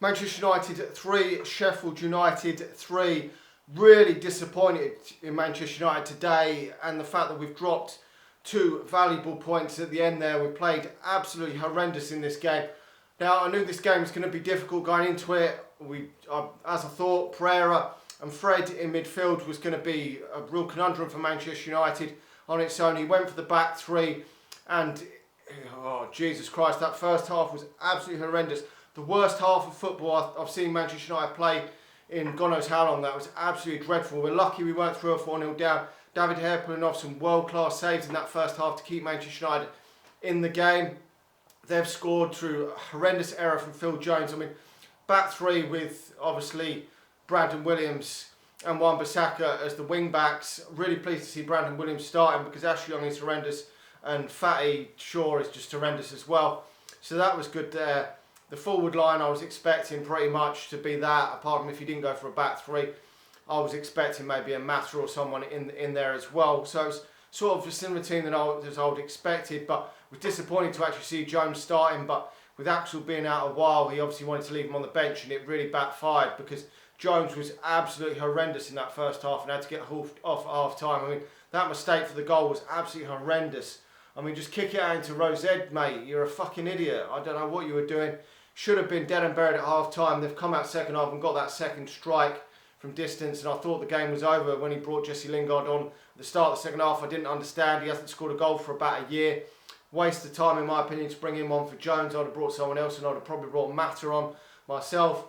Manchester United 3, Sheffield United 3. Really disappointed in Manchester United today, and the fact that we've dropped 2 valuable points at the end there. We played absolutely horrendous in this game. Now, I knew this game was going to be difficult going into it. As I thought, Pereira and Fred in midfield was going to be a real conundrum for Manchester United on its own. He went for the back 3, and oh Jesus Christ, that first half was absolutely horrendous. The worst half of football I've seen Manchester United play in God knows how long. That was absolutely dreadful. We're lucky we weren't 3 or 4-0 down. David Hare pulling off some world-class saves in that first half to keep Manchester United in the game. They've scored through a horrendous error from Phil Jones. I mean, back 3 with obviously Brandon Williams and Wan-Bissaka as the wing-backs. Really pleased to see Brandon Williams starting because Ashley Young is horrendous and Fatty Shaw is just horrendous as well. So that was good there. The forward line I was expecting pretty much to be that, apart from if you didn't go for a back 3. I was expecting maybe a Mata or someone in there as well. So it was sort of a similar team than I would expected, but was disappointed to actually see Jones starting. But with Axel being out a while, he obviously wanted to leave him on the bench, and it really backfired because Jones was absolutely horrendous in that first half and had to get off at half time. I mean, that mistake for the goal was absolutely horrendous. I mean, just kick it out into Rosed, mate. You're a fucking idiot. I don't know what you were doing. Should have been dead and buried at half time. They've come out second half and got that second strike from distance, and I thought the game was over when he brought Jesse Lingard on at the start of the second half. I didn't understand. He hasn't scored a goal for about a year. Waste of time, in my opinion, to bring him on for Jones. I'd have brought someone else, and I'd have probably brought Mata on myself.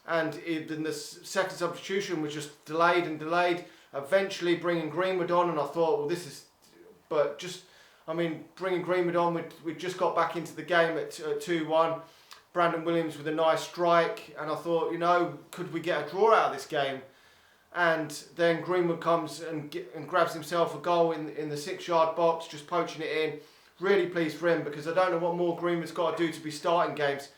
And then the second substitution was just delayed and delayed. Eventually bringing Greenwood on, and I thought, well, this is... But just, I mean, bringing Greenwood on, we just got back into the game at 2-1. Brandon Williams with a nice strike, and I thought, you know, could we get a draw out of this game? And then Greenwood comes and grabs himself a goal in the 6-yard box, just poaching it in. Really pleased for him, because I don't know what more Greenwood's got to do to be starting games.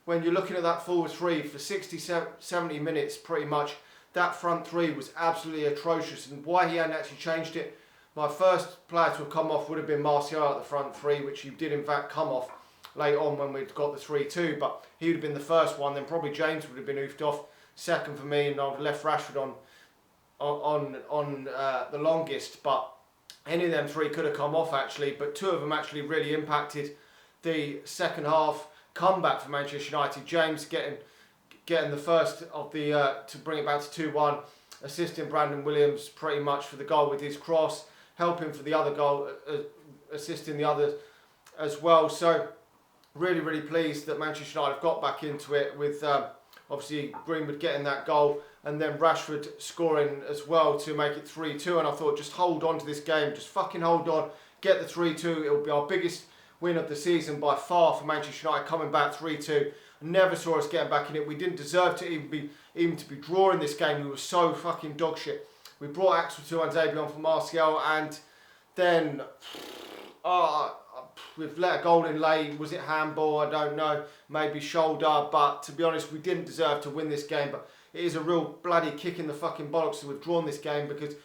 When you're looking at that forward 3 for 60, 70 minutes pretty much, that front 3 was absolutely atrocious, and why he hadn't actually changed it. My first player to have come off would have been Mousset at the front 3, which he did in fact come off late on when we'd got the 3-2, but he would have been the first one. Then probably James would have been oofed off second for me, and I would have left Rashford on the longest. But any of them 3 could have come off actually, but 2 of them actually really impacted the second half comeback for Manchester United. James getting the first of the to bring it back to 2-1, assisting Brandon Williams pretty much for the goal with his cross, helping for the other goal, assisting the other as well. So really pleased that Manchester United have got back into it with obviously Greenwood getting that goal and then Rashford scoring as well to make it 3-2. And I thought, just hold on to this game, just fucking hold on, get the 3-2. It'll be our biggest win of the season by far for Manchester United, coming back 3-2. Never saw us getting back in it. We didn't deserve to even to be drawing this game. We were so fucking dog shit. We brought Axel Tuanzebe on for Martial, and then we've let a goal in late. Was it handball? I don't know. Maybe shoulder. But to be honest, we didn't deserve to win this game. But it is a real bloody kick in the fucking bollocks to have drawn this game, because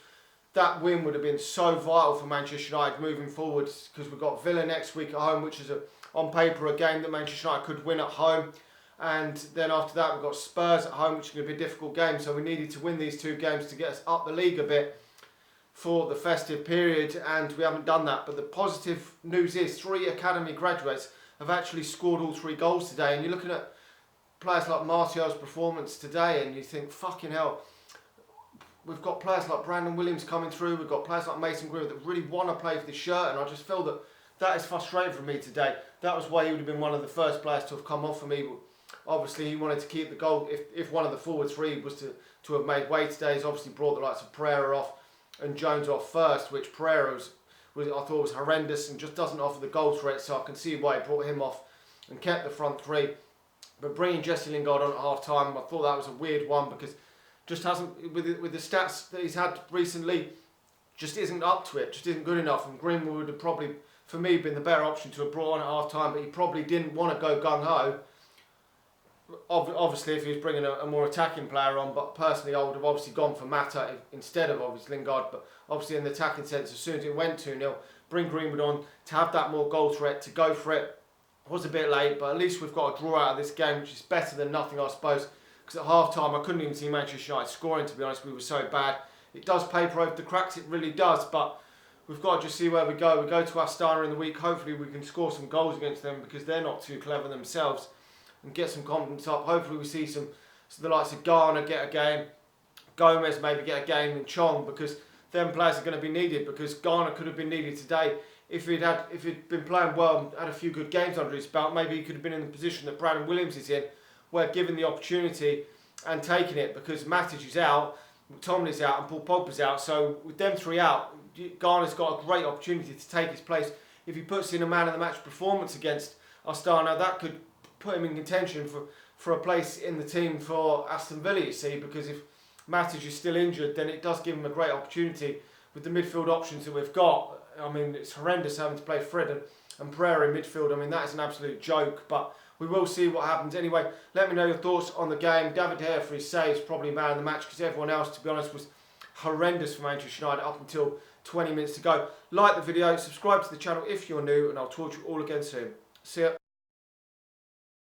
that win would have been so vital for Manchester United moving forward, because we've got Villa next week at home, which is on paper a game that Manchester United could win at home. And then after that we've got Spurs at home, which is going to be a difficult game. So we needed to win these 2 games to get us up the league a bit for the festive period, and we haven't done that. But the positive news is 3 academy graduates have actually scored all 3 goals today. And you're looking at players like Martial's performance today, and you think, fucking hell, we've got players like Brandon Williams coming through, we've got players like Mason Greenwood that really want to play for the shirt, and I just feel that is frustrating for me today. That was why he would have been one of the first players to have come off for me. Obviously, he wanted to keep the goal. If one of the forward 3 was to have made way today, he's obviously brought the likes of Pereira off and Jones off first, which Pereira was I thought was horrendous and just doesn't offer the goal threat. So I can see why he brought him off and kept the front 3. But bringing Jesse Lingard on at half time, I thought that was a weird one, because just hasn't, with the stats that he's had recently, just isn't up to it, just isn't good enough. And Greenwood would have probably, for me, been the better option to have brought on at half time, but he probably didn't want to go gung ho. Obviously, if he was bringing a more attacking player on, but personally I would have obviously gone for Mata instead of obviously Lingard. But obviously in the attacking sense, as soon as it went 2-0, bring Greenwood on to have that more goal threat, to go for it. was a bit late, but at least we've got a draw out of this game, which is better than nothing, I suppose. Because at half time, I couldn't even see Manchester United scoring, to be honest. We were so bad. It does paper over the cracks, it really does, but we've got to just see where we go. We go to Astana in the week. Hopefully we can score some goals against them, because they're not too clever themselves, and get some confidence up. Hopefully we see the likes of Garner get a game, Gomez maybe get a game, and Chong, because them players are going to be needed, because Garner could have been needed today. If he'd been playing well and had a few good games under his belt, maybe he could have been in the position that Brandon Williams is in, where given the opportunity and taking it, because Matic is out, McTominay's out, and Paul Pogba's out. So with them three out, Garner's got a great opportunity to take his place. If he puts in a man of the match performance against Astana, that could put him in contention for a place in the team for Aston Villa, you see, because if Matic is still injured, then it does give him a great opportunity with the midfield options that we've got. I mean, it's horrendous having to play Fred and Pereira in midfield. I mean, that is an absolute joke, but we will see what happens. Anyway, let me know your thoughts on the game. David De Gea for his saves, probably man of the match, because everyone else, to be honest, was horrendous for Manchester United up until 20 minutes to go. Like the video, subscribe to the channel if you're new, and I'll talk to you all again soon. See ya.